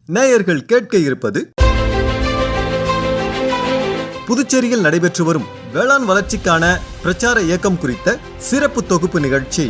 நேயர்கள் கேட்க இருப்பது புதுச்சேரியில் நடைபெற்று வரும் வேளாண் வளர்ச்சிக்கான பிரச்சார இயக்கம் குறித்த சிறப்பு தொகுப்பு நிகழ்ச்சி.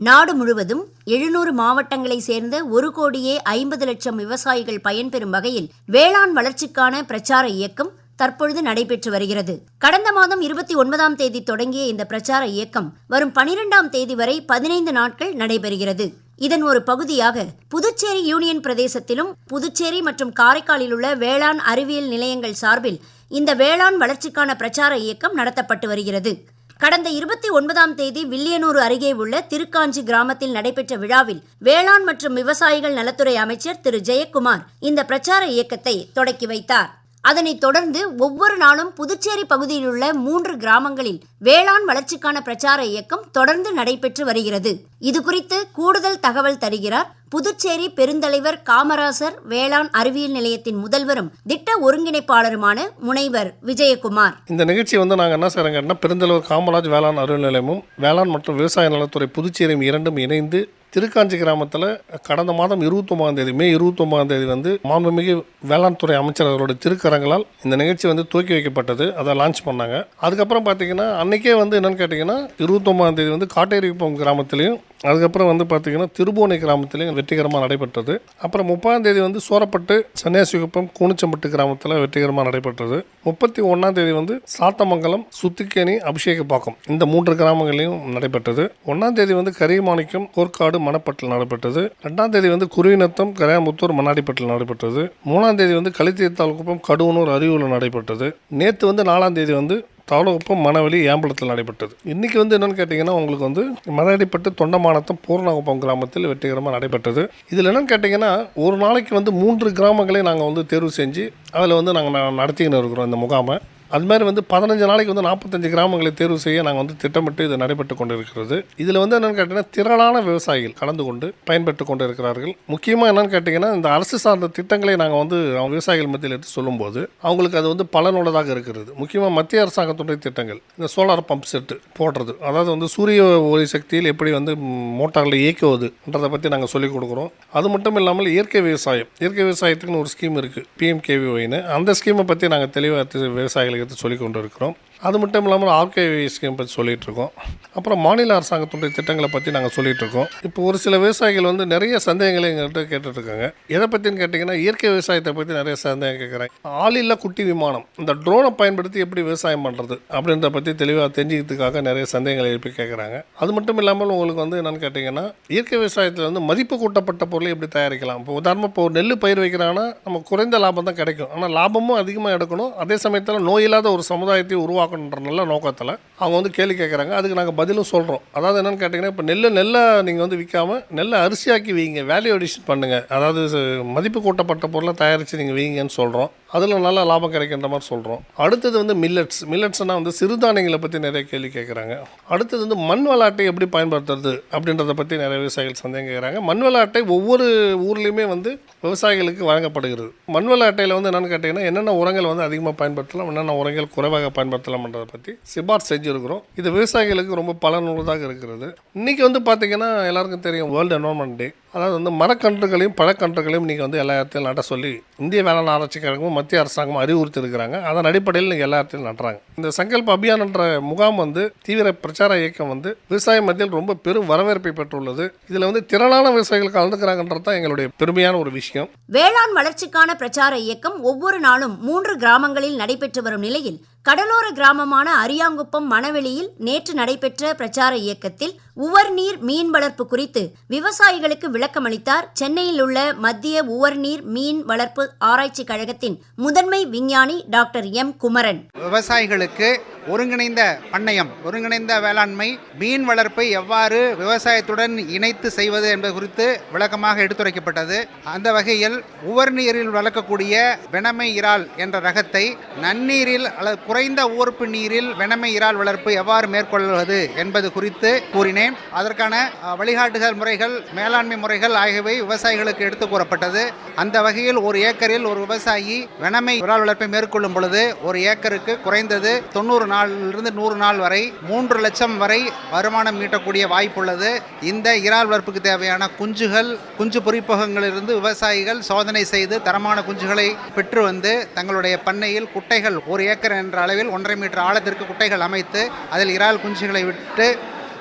நாடு முழுவதும் 700 மாவட்டங்களை சேர்ந்த 1,50,00,000 விவசாயிகள் பயன்பெறும் வகையில் வேளாண் வளர்ச்சிக்கான பிரச்சார இயக்கம் தற்பொழுது நடைபெற்று வருகிறது. கடந்த மாதம் 29ஆம் தேதி தொடங்கிய இந்த பிரச்சார இயக்கம் வரும் 12ஆம் தேதி வரை 15 நாட்கள் நடைபெறுகிறது. இதன் ஒரு பகுதியாக புதுச்சேரி யூனியன் பிரதேசத்திலும் புதுச்சேரி மற்றும் காரைக்காலில் உள்ள வேளாண் அறிவியல் நிலையங்கள் சார்பில் இந்த வேளாண் வளர்ச்சிக்கான பிரச்சார இயக்கம் நடத்தப்பட்டு வருகிறது. கடந்த 29ஆம் தேதி வில்லியனூர் அருகே உள்ள திருக்காஞ்சி கிராமத்தில் நடைபெற்ற விழாவில் வேளாண் மற்றும் விவசாயிகள் நலத்துறை அமைச்சர் திரு ஜெயக்குமார் இந்த பிரச்சார இயக்கத்தை தொடக்கி வைத்தார். அதனைத் தொடர்ந்து ஒவ்வொரு நாளும் புதுச்சேரி பகுதியில் உள்ள 3 கிராமங்களில் வேளாண் வளர்ச்சிக்கான பிரச்சார இயக்கம் தொடர்ந்து நடைபெற்று வருகிறது. இது குறித்து கூடுதல் தகவல் தருகிறார் புதுச்சேரி பெருந்தலைவர் காமராசர் வேளாண் அறிவியல் நிலையத்தின் முதல்வரும் திட்ட ஒருங்கிணைப்பாளருமான முனைவர் விஜயகுமார். இந்த நிகழ்ச்சி நாங்கள் என்ன செய்யறோங்கன்னா, பெருந்தலைவர் காமராஜ் வேளாண் அறிவியல் நிலையமும் வேளாண் மற்றும் விவசாய நலத்துறை புதுச்சேரியும் இரண்டும் இணைந்து திருக்காஞ்சி கிராமத்தில் கடந்த மாதம் 29ஆம் தேதி மே 29ஆம் தேதி மாண்புமிகு வேளாண் துறை அமைச்சர் அவர்களுடைய திருக்கரங்களால் இந்த நிகழ்ச்சி துவக்கி வைக்கப்பட்டது. அதை லான்ச் பண்ணாங்க. அதுக்கப்புறம் பார்த்தீங்கன்னா அன்றைக்கே என்னென்னு கேட்டிங்கன்னா 29ஆம் தேதி காட்டேரிக்குப்பம் கிராமத்திலையும் அதுக்கப்புறம் பார்த்தீங்கன்னா திருபுவனை கிராமத்திலையும் வெற்றிகரமாக நடைபெற்றது. அப்புறம் 30ஆம் தேதி சோரப்பட்டு சன்னியாசிகுப்பம் கூனிச்சம்பட்டு கிராமத்தில் வெற்றிகரமாக நடைபெற்றது. 31ஆம் தேதி சாத்தமங்கலம் சுத்திக்கேணி அபிஷேகப்பாக்கம் இந்த 3 கிராமங்களையும் நடைபெற்றது. 1ஆம் தேதி கரியமாணிக்கம் கோர்க்காடு மணப்பட்டில் நடைபெற்றது. 2ஆம் தேதி குருவிநத்தம் கரையாம்புத்தூர் மண்ணாடிப்பட்டில் நடைபெற்றது. 3ஆம் தேதி கலித்தீர்த்தாலுக்குப்பம் கடுவனூர் அரியூரில் நடைபெற்றது. நேற்று 4ஆம் தேதி தாளகுப்பம் மணவெளி ஏம்பலத்தில் நடைபெற்றது. இன்றைக்கி என்னென்னு கேட்டிங்கன்னா உங்களுக்கு மதாடிப்பட்டு தொண்டமானத்தம் பூர்ணகுப்பம் கிராமத்தில் வெற்றிகரமாக நடைபெற்றது. இதில் என்னென்னு கேட்டிங்கன்னா ஒரு நாளைக்கு 3 கிராமங்களே நாங்கள் தேர்வு செஞ்சு அதில் நாங்கள் நடத்திக்கின்னு இருக்கிறோம் இந்த முகாமை. அது மாதிரி 15 நாளைக்கு 45 கிராமங்களை தேர்வு செய்ய நாங்கள் திட்டமிட்டு இது நடைபெற்று கொண்டு இருக்கிறது. இதில் என்னென்னு கேட்டிங்கன்னா திரளான விவசாயிகள் கலந்து கொண்டு பயன்பெற்று கொண்டு இருக்கிறார்கள். முக்கியமாக என்னென்னு கேட்டிங்கன்னா இந்த அரசு சார்ந்த திட்டங்களை நாங்கள் அவங்க விவசாயிகள் மத்தியில் எடுத்து சொல்லும்போது அவங்களுக்கு அது பலனுள்ளதாக இருக்கிறது. முக்கியமாக மத்திய அரசாங்கத்துடைய திட்டங்கள், இந்த சோலார் பம்ப் செட்டு போடுறது, அதாவது சூரிய ஒளி சக்தியில் எப்படி மோட்டாரில் இயக்குவதுன்றதை பற்றி நாங்கள் சொல்லிக் கொடுக்குறோம். அது மட்டும் இல்லாமல் இயற்கை விவசாயத்துக்குன்னு ஒரு ஸ்கீம் இருக்குது, PMKVYன்னு. அந்த ஸ்கீமை பற்றி நாங்கள் தெளிவாக விவசாயிகளுக்கு சொல்லிக் கொண்டு இருக்கிறோம். அது மட்டும் இல்லாமல் RKV ஸ்கீம் பற்றி சொல்லிகிட்டு இருக்கோம். அப்புறம் மாநில அரசாங்கத்துடைய திட்டங்களை பற்றி நாங்கள் சொல்லிகிட்டு இருக்கோம். இப்போ ஒரு சில விவசாயிகள் நிறைய சந்தேகங்களை எங்கள்கிட்ட கேட்டுட்ருக்காங்க. எதை பற்றின்னு கேட்டிங்கன்னா இயற்கை விவசாயத்தை பற்றி நிறைய சந்தேகம் கேட்குறாங்க. ஆளில்லா குட்டி விமானம், இந்த ட்ரோனை பயன்படுத்தி எப்படி விவசாயம் பண்ணுறது அப்படின்றத பற்றி தெளிவாக தெரிஞ்சுக்கிறதுக்காக நிறைய சந்தேகங்களை எழுப்பி கேட்குறாங்க. அது மட்டும் இல்லாமல் உங்களுக்கு என்னென்னு கேட்டிங்கன்னா இயற்கை விவசாயத்தில் மதிப்பு கூட்டப்பட்ட பொருளை எப்படி தயாரிக்கலாம். இப்போ உதாரணமாக இப்போ நெல் பயிர் வைக்கிறாங்கன்னா நம்ம குறைந்த லாபம் தான் கிடைக்கும், ஆனால் லாபமும் அதிகமாக எடுக்கணும். அதே சமயத்தில் நோயில்லாத ஒரு சமுதாயத்தை உருவாக்கணுன்ற நல்ல நோக்கத்தில் அவங்க கேள்வி கேட்குறாங்க. அதுக்கு நாங்கள் பதிலும் சொல்கிறோம். அதாவது என்னென்னு கேட்டிங்கன்னா இப்போ நெல்லை நீங்கள் விற்காமல் நெல்லை அரிசியாக்கி வைங்க, வேல்யூ அடிஷன் பண்ணுங்கள், அதாவது மதிப்பு கூட்டப்பட்ட பொருளை தயாரித்து நீங்கள் வைங்கன்னு சொல்கிறோம். அதில் நல்ல லாபம் கிடைக்கின்ற மாதிரி சொல்கிறோம். அடுத்தது மில்லட்ஸ்னால் சிறுதானியங்களை பற்றி நிறைய கேள்வி கேட்குறாங்க. அடுத்தது மண் வளாட்டை எப்படி பயன்படுத்துறது அப்படின்றத பற்றி நிறைய விவசாயிகள் சந்தேகம் கேட்குறாங்க. மண் வளாட்டை ஒவ்வொரு ஊர்லேயுமே விவசாயிகளுக்கு வழங்கப்படுகிறது. மண் வளாட்டையில் என்னென்னு கேட்டிங்கன்னா என்னென்ன உரங்கள் அதிகமாக பயன்படுத்தலாம், என்னென்ன உரங்கள் குறைவாக பயன்படுத்தலாம்ன்றதை பற்றி சிபார்சு செஞ்சுருக்கிறோம். இது விவசாயிகளுக்கு ரொம்ப பலனுள்ளதாக இருக்கிறது. இன்றைக்கி பார்த்தீங்கன்னா எல்லாருக்கும் தெரியும் வேர்ல்டு என்வரான்மெண்ட் டே. அதாவது மரக்கன்றுகளையும் பழக்கன்றுகளையும் நீங்கள் எல்லா இடத்தையும் நட்ட சொல்லி இந்திய வேளாண் ஆராய்ச்சி கழகமும் மத்திய அரசாங்கம் அறிவுறுத்தி இருக்கிறாங்க. அதன் அடிப்படையில் நீங்கள் எல்லா இடத்தையும் நட்டுறாங்க. இந்த சங்கல்ப அபியான் என்ற முகாம் தீவிர பிரச்சார இயக்கம் விவசாய மத்தியில் ரொம்ப பெரும் வரவேற்பை பெற்றுள்ளது. இதில் திரளான விவசாயிகள் கலந்துக்கிறாங்கன்றது தான் எங்களுடைய பெருமையான ஒரு விஷயம். வேளாண் வளர்ச்சிக்கான பிரச்சார இயக்கம் ஒவ்வொரு நாளும் 3 கிராமங்களில் நடைபெற்று வரும் நிலையில் கடலோர கிராமமான அரியாங்குப்பம் மணவெளியில் நேற்று நடைபெற்ற பிரச்சார இயக்கத்தில் உவர்நீர் மீன் வளர்ப்பு குறித்து விவசாயிகளுக்கு விளக்கமளித்தார் சென்னையில் உள்ள மத்திய உவர்நீர் மீன் வளர்ப்பு ஆராய்ச்சி கழகத்தின் முதன்மை விஞ்ஞானி டாக்டர் எம் குமரன். விவசாயிகளுக்கு ஒருங்கிணைந்த பண்ணையம், ஒருங்கிணைந்த வேளாண்மை, மீன் வளர்ப்பை எவ்வாறு விவசாயத்துடன் இணைத்து செய்வது என்பது குறித்து விளக்கமாக எடுத்துரைக்கப்பட்டது. அந்த வகையில் உவர்நீரில் வளர்க்கக்கூடிய வெணமை இறால் என்ற ரகத்தை நன்னீரில் அல்லது குறைந்த ஊர்ப்பு நீரில் வெணமை இறால் வளர்ப்பு எவ்வாறு மேற்கொள்வது என்பது குறித்து கூறினேன். அதற்கான வழிகாட்டுதல் முறைகள், மேலாண்மை முறைகள் ஆகியவை விவசாயிகளுக்கு எடுத்து கூறப்பட்டது. அந்த வகையில் ஒரு ஏக்கரில் ஒரு விவசாயி வெணமை இறால் வளர்ப்பை மேற்கொள்ளும் பொழுது ஒரு ஏக்கருக்கு குறைந்தது 90 நாளிலிருந்து 100 நாள் வரை 3 லட்சம் வரை வருமானம் ஈட்டக்கூடிய வாய்ப்புள்ளது. இந்த இறால் வளர்ப்புக்கு தேவையான குஞ்சுகள், குஞ்சு பொறிப்பகங்களிலிருந்து விவசாயிகள் சோதனை செய்து தரமான குஞ்சுகளை பெற்று வந்து தங்களுடைய பண்ணையில் குட்டைகள் 1 ஏக்கர் என்ற அளவில் 1.5 மீட்டர் ஆழத்திற்கு குட்டைகள் அமைத்து அதில் இறால் குஞ்சுகளை விட்டு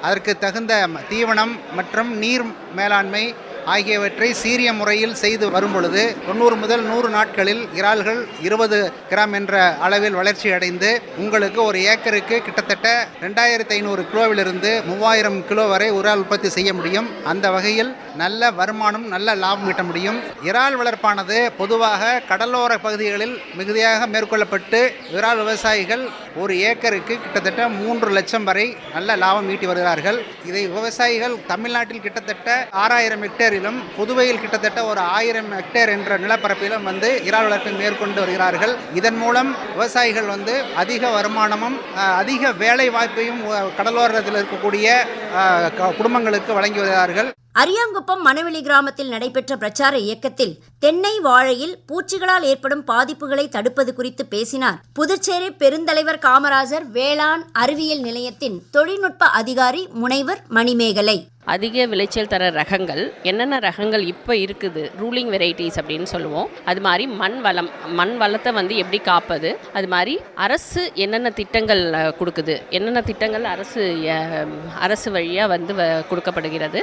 அதற்கு தகுந்த தீவனம் மற்றும் நீர் மேலாண்மை ஆகியவற்றை சீரிய முறையில் செய்து வரும் பொழுது 90 முதல் 100 நாட்களில் இறால்கள் 20 கிராம் என்ற அளவில் வளர்ச்சி அடைந்து உங்களுக்கு 1 ஏக்கருக்கு கிட்டத்தட்ட 2500 கிலோவிலிருந்து 3000 கிலோ வரை இறால் உற்பத்தி செய்ய முடியும். அந்த வகையில் நல்ல வருமானம், நல்ல லாபம் ஈட்ட முடியும். இறால் வளர்ப்பானது பொதுவாக கடலோர பகுதிகளில் மிகுதியாக மேற்கொள்ளப்பட்டு இறால் விவசாயிகள் 1 ஏக்கருக்கு கிட்டத்தட்ட 3 லட்சம் வரை நல்ல லாபம் ஈட்டி வருகிறார்கள். இதை விவசாயிகள் தமிழ்நாட்டில் கிட்டத்தட்ட 6000 ஹெக்டேர் புதுவையில் கிட்டத்தட்ட ஒரு 1000 ஹெக்டேர் என்ற நிலப்பரப்பிலும் வந்து இறால் வளர்ப்பை மேற்கொண்டு வருகிறார்கள். இதன் மூலம் விவசாயிகள் வந்து அதிக வருமானமும் அதிக வேலை வாய்ப்பையும் கடலோரத்தில் இருக்கக்கூடிய குடும்பங்களுக்கு வழங்கி வருகிறார்கள். அரியாங்குப்பம் மணவெளி கிராமத்தில் நடைபெற்ற பிரச்சார இயக்கத்தில் தென்னை வாழையில் பூச்சிகளால் ஏற்படும் பாதிப்புகளை தடுப்பது குறித்து பேசினார் புதுச்சேரி பெருந்தலைவர் காமராஜர் வேளாண் அறிவியல் நிலையத்தின் தொழில்நுட்ப அதிகாரி முனைவர் மணிமேகலை. அதிக விளைச்சல் தர ரகங்கள் என்னென்ன ரகங்கள் இப்போ இருக்குது, ரூலிங் வெரைட்டிஸ் அப்படின்னு சொல்லுவோம். அது மாதிரி மண் வளத்தை வந்து எப்படி காப்பது, அது மாதிரி அரசு என்னென்ன திட்டங்கள் கொடுக்குது, என்னென்ன திட்டங்கள் அரசு வழியாக வந்து கொடுக்கப்படுகிறது,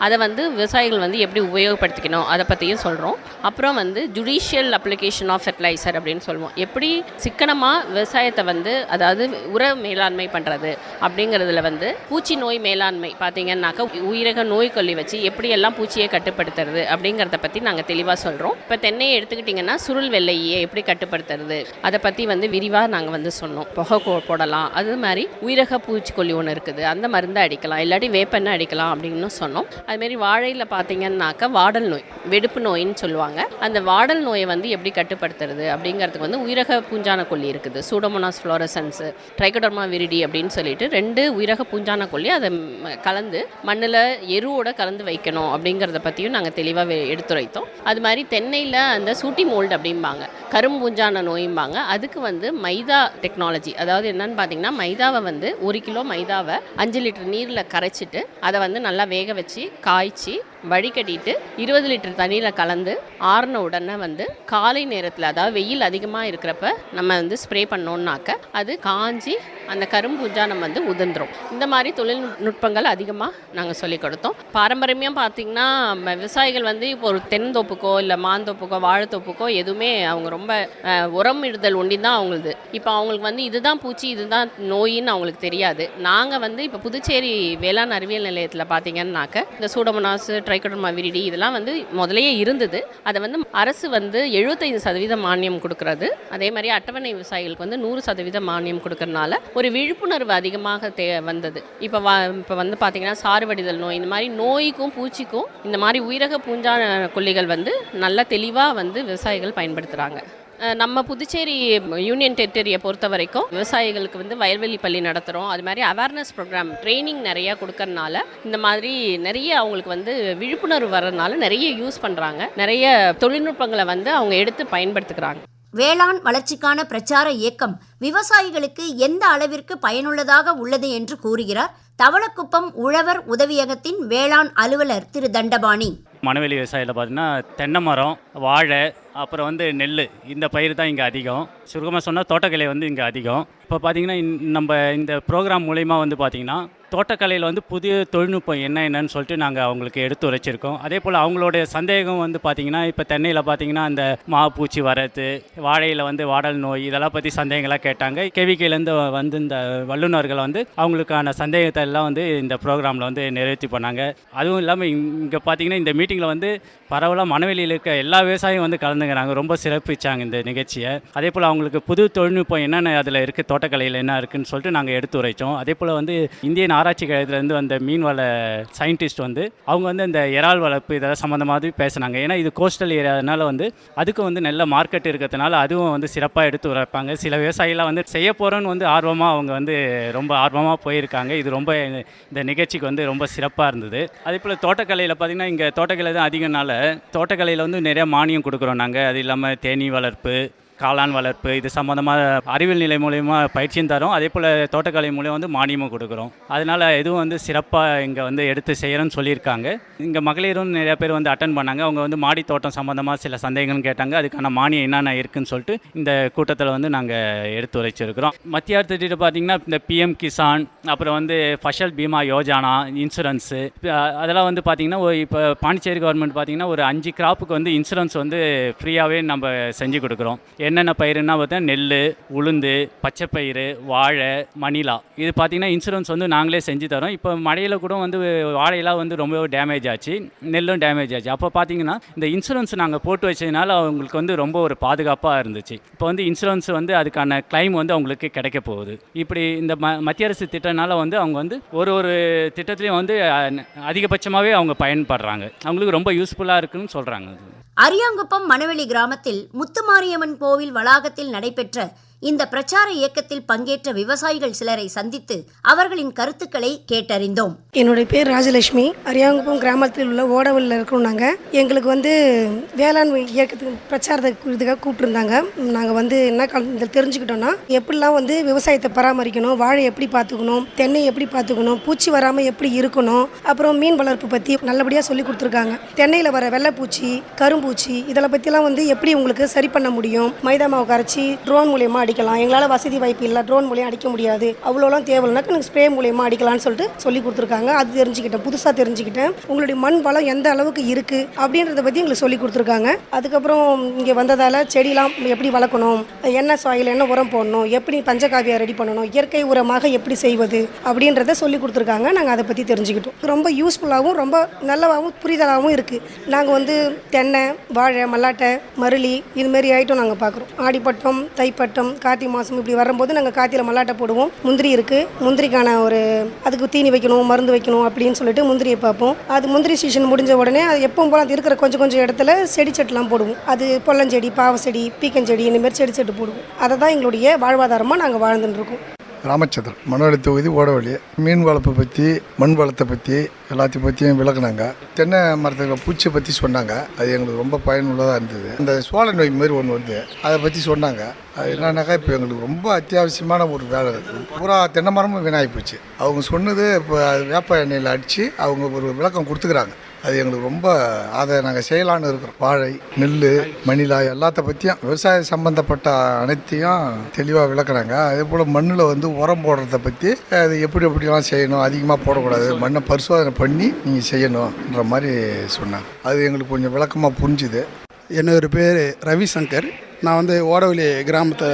அதை வந்து விவசாயிகள் வந்து எப்படி உபயோகப்படுத்திக்கணும் அதை பற்றியும் சொல்கிறோம். அப்புறம் வந்து ஜுடிஷியல் அப்ளிகேஷன் ஆஃப் ஃபெர்டிலைசர் அப்படின்னு சொல்லுவோம். எப்படி சிக்கனமாக விவசாயத்தை வந்து அதாவது உர மேலாண்மை பண்ணுறது அப்படிங்கிறதுல வந்து பூச்சி நோய் மேலாண்மை பார்த்திங்கன்னாக்கா உயிரக நோய்க்கொல்லி வச்சு எப்படியெல்லாம் பூச்சியை கட்டுப்படுத்துறது அப்படிங்கிறத பற்றி நாங்கள் தெளிவாக சொல்கிறோம். இப்போ தென்னையை எடுத்துக்கிட்டிங்கன்னா சுருள் வெள்ளையை எப்படி கட்டுப்படுத்துறது அதை பற்றி வந்து விரிவாக நாங்கள் வந்து சொன்னோம். புகை போடலாம், அது மாதிரி உயிரக பூச்சிக்கொல்லி ஒன்று இருக்குது, அந்த மருந்தை அடிக்கலாம், இல்லாட்டி வேப்பெண்ணெய் அடிக்கலாம் அப்படின்னு சொன்னோம். அதுமாரி வாழையில் பார்த்திங்கன்னாக்கா வாடல் நோய், வெடுப்பு நோயின்னு சொல்லுவாங்க. அந்த வாடல் நோயை வந்து எப்படி கட்டுப்படுத்துறது அப்படிங்கிறதுக்கு வந்து உயிரக பூஞ்சான கொல்லி இருக்குது. சூடோமோனாஸ் ஃப்ளோரசன்ஸு, ட்ரைகோடர்மா விரிடி அப்படின்னு சொல்லிட்டு 2 உயிரக பூஞ்சான கொல்லி அதை கலந்து மண்ணில் எருவோட கலந்து வைக்கணும் அப்படிங்கிறத பற்றியும் நாங்கள் தெளிவாக எடுத்துரைத்தோம். அது மாதிரி தென்னையில் அந்த சூட்டி மோல்டு அப்படிம்பாங்க, கரும்பூஞ்சான நோயும்பாங்க. அதுக்கு வந்து மைதா டெக்னாலஜி, அதாவது என்னன்னு பார்த்தீங்கன்னா மைதாவை வந்து 1 கிலோ மைதாவை 5 லிட்டர் நீரில் கரைச்சிட்டு அதை வந்து நல்லா வேக வச்சு காய்ச்சி வடிகட்டிட்டு 20 லிட்டர் தண்ணியில் கலந்து ஆறின உடனே வந்து காலை நேரத்தில், அதாவது வெயில் அதிகமாக இருக்கிறப்ப நம்ம வந்து ஸ்ப்ரே பண்ணோன்னாக்க அது காஞ்சி அந்த கரும்பூஞ்சானம் வந்து உதிர்ந்துடும். இந்த மாதிரி தொழில்நுட்பங்கள் அதிகமாக நாங்கள் சொல்லிக் கொடுத்தோம். பாரம்பரியமாக பார்த்திங்கன்னா விவசாயிகள் வந்து இப்போ ஒரு தென்தோப்புக்கோ இல்லை மாந்தோப்புக்கோ வாழைத்தோப்புக்கோ எதுவுமே அவங்க ரொம்ப உரம் இடுதல் ஒண்டி தான் அவங்களுது. இப்போ அவங்களுக்கு வந்து இதுதான் பூச்சி இதுதான் நோயின்னு அவங்களுக்கு தெரியாது. நாங்கள் வந்து இப்போ புதுச்சேரி வேளாண் அறிவியல் நிலையத்தில் பார்த்திங்கன்னாக்க இந்த சூடோமோனாஸ், ட்ரைகோடர்மா விரிடி இதெல்லாம் வந்து முதலையே இருந்தது. அதை வந்து அரசு வந்து 75% மானியம் கொடுக்கறது, அதே மாதிரி அட்டவணை விவசாயிகளுக்கு வந்து 100% மானியம் கொடுக்கறதுனால ஒரு விழிப்புணர்வு அதிகமாக வந்தது. இப்போ வந்து பார்த்திங்கன்னா சாறுவடிதல் நோய், இந்த மாதிரி நோய்க்கும் பூச்சிக்கும் இந்த மாதிரி உயிரக பூஞ்சான கொல்லிகள் வந்து நல்ல தெளிவாக வந்து விவசாயிகள் பயன்படுத்துகிறாங்க. நம்ம புதுச்சேரி யூனியன் டெரிட்டரியை பொறுத்த வரைக்கும் விவசாயிகளுக்கு வந்து வயல்வெளி பள்ளி நடத்துகிறோம். அது மாதிரி அவேர்னஸ் ப்ரோக்ராம் ட்ரைனிங் நிறையா கொடுக்கறனால இந்த மாதிரி நிறைய அவங்களுக்கு வந்து விழிப்புணர்வு வர்றதுனால நிறைய யூஸ் பண்ணுறாங்க. நிறைய தொழில்நுட்பங்களை வந்து அவங்க எடுத்து பயன்படுத்துகிறாங்க. வேளாண் வளர்ச்சிக்கான பிரச்சார இயக்கம் விவசாயிகளுக்கு எந்த அளவிற்கு பயனுள்ளதாக உள்ளது என்று கூறுகிறார் தவளக்குப்பம் உழவர் உதவியகத்தின் வேளாண் அலுவலர் திரு தண்டபாணி. மணவெளி விவசாயத்தில் பார்த்தீங்கன்னா தென்னை மரம், வாழை, அப்புறம் வந்து நெல், இந்த பயிர் தான் இங்கே அதிகம். சுருக்கமாக சொன்னால் தோட்டக்கலை வந்து இங்கே அதிகம். இப்போ பார்த்திங்கன்னா நம்ம இந்த ப்ரோக்ராம் மூலிமா வந்து பார்த்திங்கன்னா தோட்டக்கலையில் வந்து புதிய தொழில்நுட்பம் என்னன்னு சொல்லிட்டு நாங்கள் அவங்களுக்கு எடுத்து உரைச்சிருக்கோம். அதே போல் அவங்களுடைய சந்தேகம் வந்து பார்த்திங்கன்னா இப்போ தென்னையில் பார்த்திங்கன்னா அந்த மாப்பூச்சி வரது, வாழையில் வந்து வாடல் நோய், இதெல்லாம் பற்றி சந்தேகங்களாக கேட்டாங்க. கேவிக்கையிலேருந்து வந்து இந்த வல்லுநர்கள் வந்து அவங்களுக்கான சந்தேகத்தை எல்லாம் வந்து இந்த ப்ரோக்ராமில் வந்து நிறைவேற்றி பண்ணாங்க. அதுவும் இல்லாமல் இங்கே பார்த்திங்கன்னா இந்த மீட்டிங்கில் வந்து பரவலாக மணவெளியில் இருக்க எல்லா விவசாயியும் வந்து கலந்துக்கிறாங்க. ரொம்ப சிறப்பிச்சாங்க இந்த நிகழ்ச்சியை. அதே போல் அவங்களுக்கு புது தொழில்நுட்பம் என்னென்ன அதில் இருக்குது, தோட்டக்கலையில் என்ன இருக்குதுன்னு சொல்லிட்டு நாங்கள் எடுத்து உரைச்சோம். அதே போல் வந்து இந்தியன் ஆராய்ச்சி கழகத்துலேருந்து வந்த மீன்வள சயின்டிஸ்ட் வந்து அவங்க வந்து இந்த இறால் வளர்ப்பு இதெல்லாம் சம்மந்தமாக பேசினாங்க. ஏன்னா இது கோஸ்டல் ஏரியாதனால வந்து அதுக்கு வந்து நல்ல மார்க்கெட் இருக்கிறதுனால அதுவும் வந்து சிறப்பாக எடுத்து உரைப்பாங்க. சில விவசாயிகளாக வந்து செய்ய போகிறோன்னு வந்து ஆர்வமாக அவங்க வந்து ரொம்ப ஆர்வமாக போயிருக்காங்க. இது ரொம்ப இந்த நிகழ்ச்சிக்கு வந்து ரொம்ப சிறப்பாக இருந்தது. அதே போல் தோட்டக்கலையில் பார்த்திங்கன்னா இங்கே தோட்டக்கலை தான் அதிகனால தோட்டக்கலையில் வந்து நிறையா மானியம் கொடுக்குறோம் நாங்கள். அது இல்லாமல் தேனீ வளர்ப்பு, காளான் வளர்ப்பு இது சம்மந்தமாக அறிவியல் நிலை மூலயமா பயிற்சியும் தரோம். அதே போல் தோட்டக்கலை மூலியம் வந்து மானியமும் கொடுக்குறோம். அதனால் இதுவும் வந்து சிறப்பாக இங்கே வந்து எடுத்து செய்கிறோன்னு சொல்லியிருக்காங்க. இங்கே மகளிரும் நிறையா பேர் வந்து அட்டன் பண்ணாங்க. அவங்க வந்து மாடி தோட்டம் சம்மந்தமாக சில சந்தேகங்கள்னு கேட்டாங்க. அதுக்கான மானியம் என்னென்ன இருக்குதுன்னு சொல்லிட்டு இந்த கூட்டத்தில் வந்து நாங்கள் எடுத்து உரைச்சிருக்கிறோம். மத்திய அரசு பார்த்திங்கன்னா இந்த பிஎம் கிசான், அப்புறம் வந்து ஃபசல் பீமா யோஜனா, இன்சூரன்ஸு, அதெல்லாம் வந்து பார்த்திங்கன்னா இப்போ பாண்டிச்சேரி கவர்மெண்ட் பார்த்திங்கன்னா ஒரு 5 கிராப்புக்கு வந்து இன்சூரன்ஸ் வந்து ஃப்ரீயாகவே நம்ம செஞ்சு கொடுக்குறோம். என்னென்ன பயிருன்னா பார்த்தீங்கன்னா நெல், உளுந்து, பச்சைப்பயிறு, வாழை, மணிலா, இது பார்த்திங்கன்னா இன்சூரன்ஸ் வந்து நாங்களே செஞ்சு தரோம். இப்போ மழையில் கூட வந்து வாழையெல்லாம் வந்து ரொம்ப டேமேஜ் ஆச்சு, நெல்லும் டேமேஜ் ஆச்சு. அப்போ பார்த்திங்கன்னா இந்த இன்சூரன்ஸ் நாங்கள் போட்டு வச்சதுனால அவங்களுக்கு வந்து ரொம்ப ஒரு பாதுகாப்பாக இருந்துச்சு. இப்போ வந்து இன்சூரன்ஸ் வந்து அதுக்கான கிளைம் வந்து அவங்களுக்கு கிடைக்க போகுது. இப்படி இந்த மத்திய அரசு திட்டத்தினால வந்து அவங்க வந்து ஒரு திட்டத்துலேயும் வந்து அதிகபட்சமாகவே அவங்க பயன்படுறாங்க. அவங்களுக்கு ரொம்ப யூஸ்ஃபுல்லாக இருக்குன்னு சொல்கிறாங்க. அரியாங்குப்பம் மணவெளி கிராமத்தில் முத்துமாரியம்மன் கோவில் வளாகத்தில் நடைபெற்ற இந்த பிரச்சார இயக்கத்தில் பங்கேற்ற விவசாயிகள் சிலரை சந்தித்து அவர்களின் கருத்துக்களை கேட்டறிந்தோம். என்னுடைய பேர் ராஜலட்சுமி. அரியாங்குப்பம் கிராமத்தில் உள்ள ஓடவல்ல இருக்கிறோம். நாங்கள் எங்களுக்கு வந்து வேளாண் இயக்கத்துக்கு பிரச்சாரத்துக்கு இதுக்காக கூப்பிட்டுருந்தாங்க. நாங்கள் வந்து என்ன தெரிஞ்சுக்கிட்டோன்னா எப்படிலாம் வந்து விவசாயத்தை பராமரிக்கணும், வாழை எப்படி பார்த்துக்கணும், தென்னை எப்படி பார்த்துக்கணும், பூச்சி வராமல் எப்படி இருக்கணும், அப்புறம் மீன் வளர்ப்பு பற்றி நல்லபடியாக சொல்லி கொடுத்துருக்காங்க. தென்னையில் வர வெள்ளைப்பூச்சி, கரும்பூச்சி இதெல்லாம் பற்றிலாம் வந்து எப்படி உங்களுக்கு சரி பண்ண முடியும், மைதா மாவு கரைச்சி ட்ரோன் மூலியமாக அடிக்கலாம். எங்களால் வசதி வாய்ப்பு இல்லை, ட்ரோன் மூலியம் அடிக்க முடியாது, அவ்வளோலாம் தேவையில்லைனாக்கா எனக்கு ஸ்ப்ரே மூலியமாக அடிக்கலாம்னு சொல்லிட்டு சொல்லி கொடுத்துருக்காங்க. அது தெரிஞ்சுக்கிட்டேன், புதுசாக தெரிஞ்சுக்கிட்டேன். உங்களுடைய மண் வளம் எந்த அளவுக்கு இருக்குது அப்படின்றத பற்றி எங்களுக்கு சொல்லி கொடுத்துருக்காங்க. அதுக்கப்புறம் இங்கே வந்ததால் செடியெலாம் எப்படி வளர்க்கணும், என்ன சாயில் என்ன உரம் போடணும், எப்படி பஞ்சகாவியா ரெடி பண்ணணும், இயற்கை உரமாக எப்படி செய்வது அப்படின்றத சொல்லி கொடுத்துருக்காங்க. நாங்கள் அதை பற்றி தெரிஞ்சுக்கிட்டோம். ரொம்ப யூஸ்ஃபுல்லாகவும் ரொம்ப நல்லவாகவும் புரிதலாகவும் இருக்குது. நாங்கள் வந்து தென்னை, வாழை, மல்லாட்டை, மருளி இதுமாரி ஐட்டம் நாங்கள் பார்க்குறோம். ஆடிப்பட்டம், தைப்பட்டம், கார்த்திகை மாதம் இப்படி வரும்போது நாங்கள் கார்த்தியில் மல்லாட்டை போடுவோம். முந்திரி இருக்குது, முந்திரிக்கான ஒரு அதுக்கு தீனி வைக்கணும், மருந்து வைக்கணும் அப்படின்னு சொல்லிட்டு முந்திரியை பார்ப்போம். அது முந்திரி சீசன் முடிஞ்ச உடனே அது எப்பவும் போல அது இருக்கிற கொஞ்சம் இடத்துல செடி செட்டுலாம் போடுவோம். அது பொல்லஞ்செடி, பாவச்செடி, பீக்கஞ்செடி இந்தமாரி செடி செட்டு போடுவோம். அதை தான் எங்களுடைய வாழ்வாதாரமாக நாங்கள் வாழ்ந்துட்டு இருக்கோம். ராமச்சந்திரன், மணவெளி தொகுதி, ஓடவெளி. மீன் வளர்ப்பை பற்றி, மண் வளத்தை பற்றி எல்லாத்தையும் பற்றியும் விளக்குனாங்க. தென்னை மரத்துக்கு பூச்சியை பற்றி சொன்னாங்க. அது எங்களுக்கு ரொம்ப பயனுள்ளதாக இருந்தது. இந்த சோழ நோய் மாரி ஒன்று வந்து அதை பற்றி சொன்னாங்க. அது என்னன்னாக்கா இப்போ எங்களுக்கு ரொம்ப அத்தியாவசியமான ஒரு வேலை இருக்குது. பூரா தென்னை மரமும் வீணாகி போச்சு. அவங்க சொன்னது இப்போ அது வேப்ப எண்ணெயில் அடித்து அவங்க ஒரு விளக்கம் கொடுத்துக்கிறாங்க. அது எங்களுக்கு ரொம்ப அதை நாங்கள் செய்யலான்னு இருக்கிறோம். வாழை, நெல், மணிலா எல்லாத்த பற்றியும் விவசாய சம்மந்தப்பட்ட அனைத்தையும் தெளிவாக விளக்குறாங்க. அதே போல் மண்ணில் வந்து உரம் போடுறத பற்றி அது எப்படிலாம் செய்யணும், அதிகமாக போடக்கூடாது, மண்ணை பரிசோதனை பண்ணி நீங்கள் செய்யணுன்ற மாதிரி சொன்னாங்க. அது எங்களுக்கு கொஞ்சம் விளக்கமாக புரிஞ்சுது. என்னோட பேர் ரவிசங்கர். நான் வந்து ஓடவெளி கிராமத்தை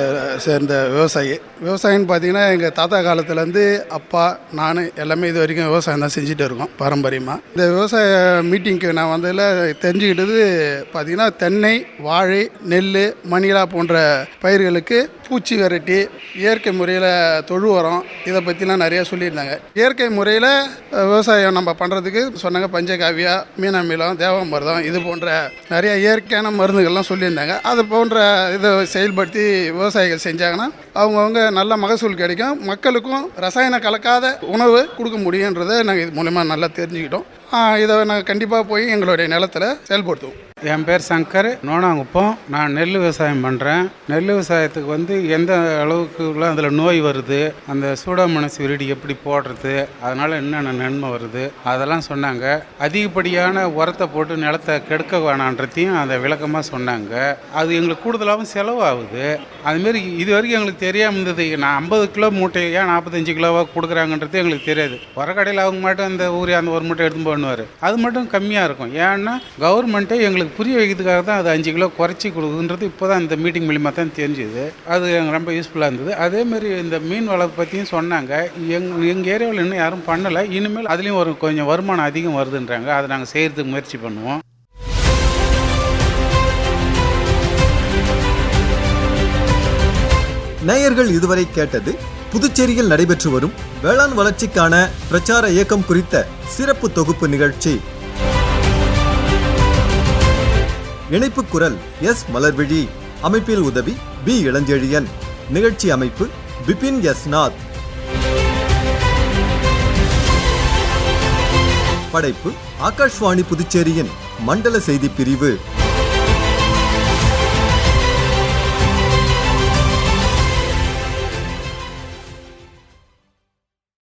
சேர்ந்த விவசாயி. விவசாயம்னு பார்த்தீங்கன்னா எங்கள் தாத்தா காலத்துலேருந்து அப்பா, நான் எல்லாமே இது வரைக்கும் விவசாயம் தான் செஞ்சுட்டு இருக்கோம் பாரம்பரியமாக. இந்த விவசாய மீட்டிங்க்கு நான் வந்ததில் தெரிஞ்சுக்கிட்டது பார்த்திங்கன்னா தென்னை, வாழை, நெல், மணிலா போன்ற பயிர்களுக்கு பூச்சி விரட்டி இயற்கை முறையில் தொழு உரம் இதை பற்றிலாம் நிறையா சொல்லியிருந்தாங்க. இயற்கை முறையில் விவசாயம் நம்ம பண்ணுறதுக்கு சொன்னாங்க. பஞ்சகாவியா, மீனாமிலம், தேவாமிர்தம் இது போன்ற நிறையா இயற்கையான மருந்துகள்லாம் சொல்லியிருந்தாங்க. அது போன்ற இதை செயல்படுத்தி விவசாயிகள் செஞ்சாங்கன்னா அவங்கவுங்க நல்ல மகசூல் கிடைக்கும், மக்களுக்கும் ரசாயனம் கலக்காத உணவு கொடுக்க முடியுன்றதை நாங்கள் இது மூலமா நல்லா தெரிஞ்சுக்கிட்டோம். இதை நாங்கள் கண்டிப்பாக போய் எங்களுடைய நிலத்தில் செயல்படுத்துவோம். என் பேர் சங்கர், நோனாங்குப்பம். நான் நெல் விவசாயம் பண்ணுறேன். நெல் விவசாயத்துக்கு வந்து எந்த அளவுக்கு அதில் நோய் வருது, அந்த சூடோமோனாஸ் விரிடி எப்படி போடுறது, அதனால் என்னென்ன நன்மை வருது அதெல்லாம் சொன்னாங்க. அதிகப்படியான உரத்தை போட்டு நிலத்தை கெடுக்க வேணான்றதையும் அதை விளக்கமாக சொன்னாங்க. அது எங்களுக்கு கூடுதலாகவும் செலவாகுது. அதுமாரி இது வரைக்கும் எங்களுக்கு தெரியாமல் இருந்தது. நான் 50 கிலோ மூட்டையா 45 கிலோவாக கொடுக்குறாங்கன்றது எங்களுக்கு தெரியாது. உரக்கடையில் அவங்க மட்டும் அந்த ஊரே அந்த ஒரு மூட்டை எடுத்து பண்ணுவார். அது மட்டும் கம்மியாக இருக்கும். ஏன்னா கவர்மெண்ட்டே எங்களுக்கு புரிய வைக்கிறதுக்காக தான் அது 5 கிலோ குறைச்சி கொடுக்குன்றது இப்போ தான் இந்த மீட்டிங் மூலிமா தான் தெரிஞ்சுது. அது எங்களுக்கு ரொம்ப யூஸ்ஃபுல்லாக இருந்தது. அதேமாரி இந்த மீன் வளர்ப்பு பற்றியும் சொன்னாங்க. எங்கள் ஏரியாவில் இன்னும் யாரும் பண்ணலை. இனிமேல் அதுலேயும் ஒரு கொஞ்சம் வருமானம் அதிகம் வருதுன்றாங்க. அதை நாங்கள் செய்கிறதுக்கு முயற்சி பண்ணுவோம். நேயர்கள் இதுவரை கேட்டது புதுச்சேரியில் நடைபெற்று வரும் வேளாண் வளர்ச்சிக்கான பிரச்சார இயக்கம் குறித்த சிறப்பு தொகுப்பு நிகழ்ச்சி. இணைப்பு குரல் எஸ் மலர்விழி, அமைப்பில் உதவி பி இளஞ்செழியன், நிகழ்ச்சி அமைப்பு பிபின் எஸ் நாத், படைப்பு ஆகாஷ்வாணி புதுச்சேரியின் மண்டல செய்தி பிரிவு.